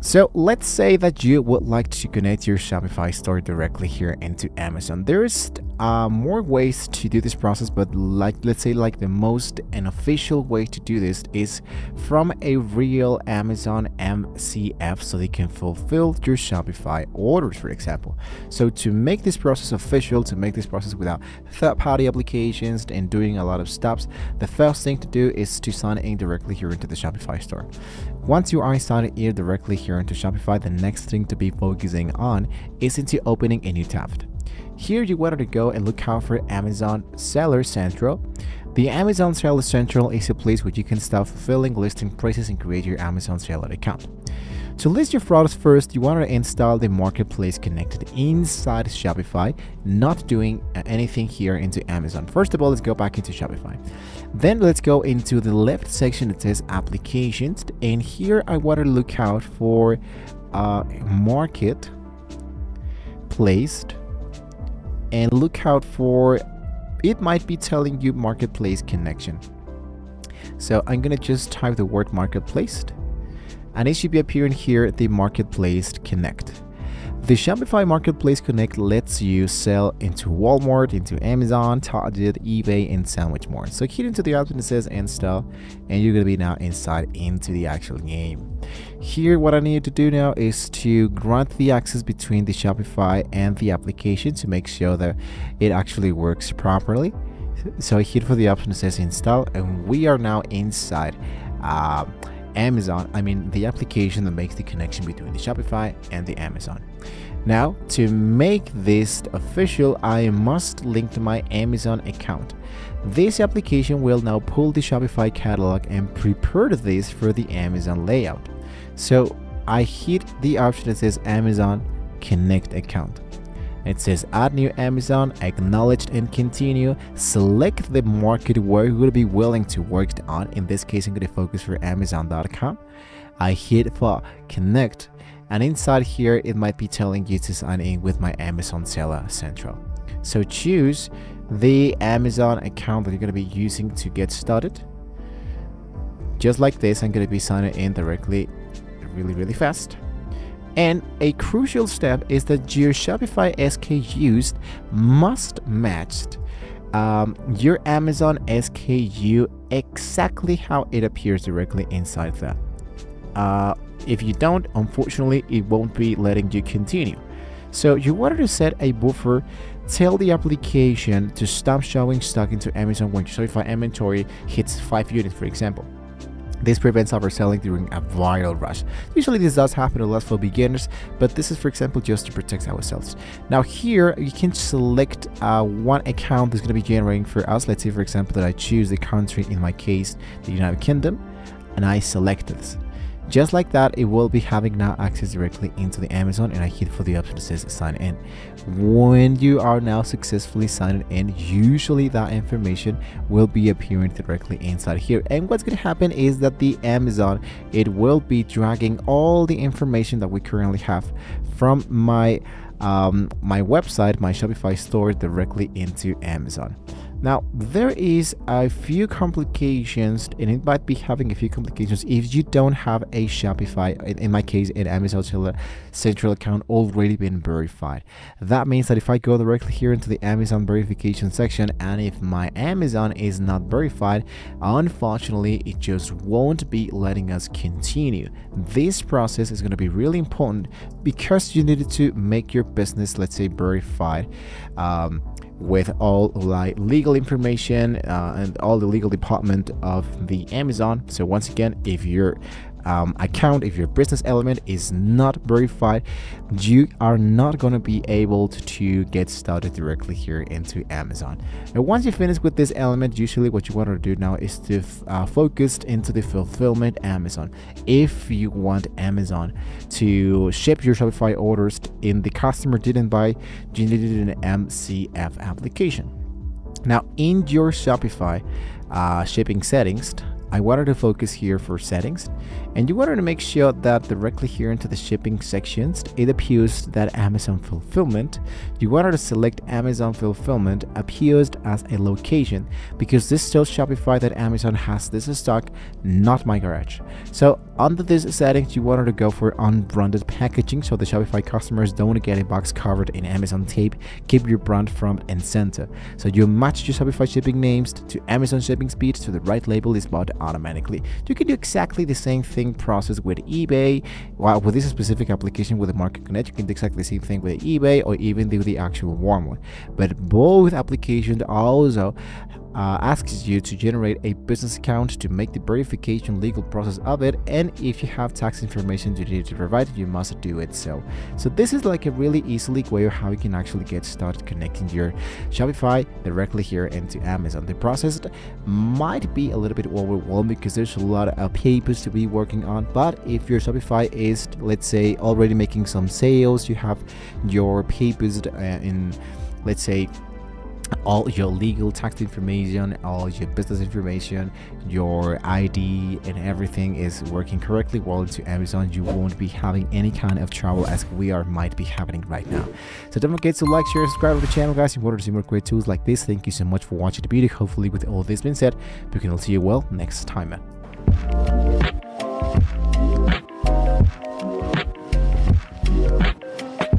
So let's say that you would like to connect your Shopify store directly here into Amazon. There's more ways to do this process, but let's say the most and official way to do this is from a real Amazon MCF, so they can fulfill your Shopify orders, for example. So to make this process official, to make this process without third-party applications and doing a lot of steps, the first thing to do is to sign in directly here into the Shopify store. Once you are signed in directly here into Shopify, the next thing to be focusing on is into opening a new tab. Here you wanted to go and look out for Amazon Seller Central. The Amazon Seller Central is a place where you can start fulfilling listing prices and create your Amazon Seller account. To list your products first, you want to install the marketplace connected inside Shopify, not doing anything here into Amazon. First of all, let's go back into Shopify. Then let's go into the left section that says applications, and here I want to look out for market placed, and look out for, it might be telling you marketplace connection. So I'm gonna just type the word marketplace, and it should be appearing here, the Marketplace Connect. The Shopify Marketplace Connect lets you sell into Walmart, into Amazon, Target, eBay, and so much more. So hit into the option that says install, and you're going to be now inside into the actual game. Here, what I need to do now is to grant the access between the Shopify and the application to make sure that it actually works properly. So I hit for the option that says install, and we are now inside the application that makes the connection between the Shopify and the Amazon. Now, to make this official, I must link to my Amazon account. This application will now pull the Shopify catalog and prepare this for the Amazon layout. So I hit the option that says Amazon Connect Account. It says add new Amazon, acknowledged and continue. Select the market where you will be willing to work on. In this case, I'm going to focus for Amazon.com. I hit for connect, and inside here, it might be telling you to sign in with my Amazon Seller Central. So choose the Amazon account that you're going to be using to get started. Just like this, I'm going to be signing in directly really fast. And a crucial step is that your Shopify SKUs must match your Amazon SKU exactly how it appears directly inside that. If you don't, unfortunately, it won't be letting you continue. So you wanted to set a buffer, tell the application to stop showing stock into Amazon when your Shopify inventory hits 5 units, for example. This prevents overselling during a viral rush. Usually this does happen a lot for beginners, but this is, for example, just to protect ourselves. Now here, you can select one account that's going to be generating for us. Let's say, for example, that I choose the country, in my case, the United Kingdom, and I select this. Just like that, it will be having now access directly into the Amazon, and I hit for the option that says sign in. When you are now successfully signed in, usually that information will be appearing directly inside here. And what's going to happen is that the Amazon, it will be dragging all the information that we currently have from my website, my Shopify store, directly into Amazon. Now, there is a few complications, and it might be having a few complications if you don't have a Shopify, in my case, an Amazon Seller Central account already been verified. That means that if I go directly here into the Amazon verification section, and if my Amazon is not verified, unfortunately, it just won't be letting us continue. This process is going to be really important because you needed to make your business, let's say, verified, with all legal information and all the legal department of the Amazon. So once again, if your account, if your business element is not verified, you are not going to be able to get started directly here into Amazon. And once you finish with this element, usually what you want to do now is to focus into the fulfillment Amazon. If you want Amazon to ship your Shopify orders in the customer didn't buy, you needed an MCF application. Now in your Shopify shipping settings, I wanted to focus here for settings, and you wanted to make sure that directly here into the shipping sections, it appears that Amazon fulfillment. You wanted to select Amazon fulfillment appears as a location because this tells Shopify that Amazon has this stock, not my garage. So under this settings, you wanted to go for unbranded packaging so the Shopify customers don't get a box covered in Amazon tape. Keep your brand front and center. So you match your Shopify shipping names to Amazon shipping speed so the right label is bought automatically. You can do exactly the same thing process with eBay. Well, with this specific application with the Market Connect, you can do exactly the same thing with eBay or even do the actual warm one. But both applications also asks you to generate a business account to make the verification legal process of it, and if you have tax information you need to provide, you must do it. So this is like a really easy way of how you can actually get started connecting your Shopify directly here into Amazon. The process might be a little bit overwhelming because there's a lot of papers to be working on, but if your Shopify is, let's say, already making some sales, you have your papers in, let's say, all your legal tax information, all your business information, your ID, and everything is working correctly well into Amazon, you won't be having any kind of trouble as might be happening right now. So don't forget to like, share, subscribe to the channel, guys, in order to see more great tools like this. Thank you so much for watching the video. Hopefully with all this being said, we can all see you well next time.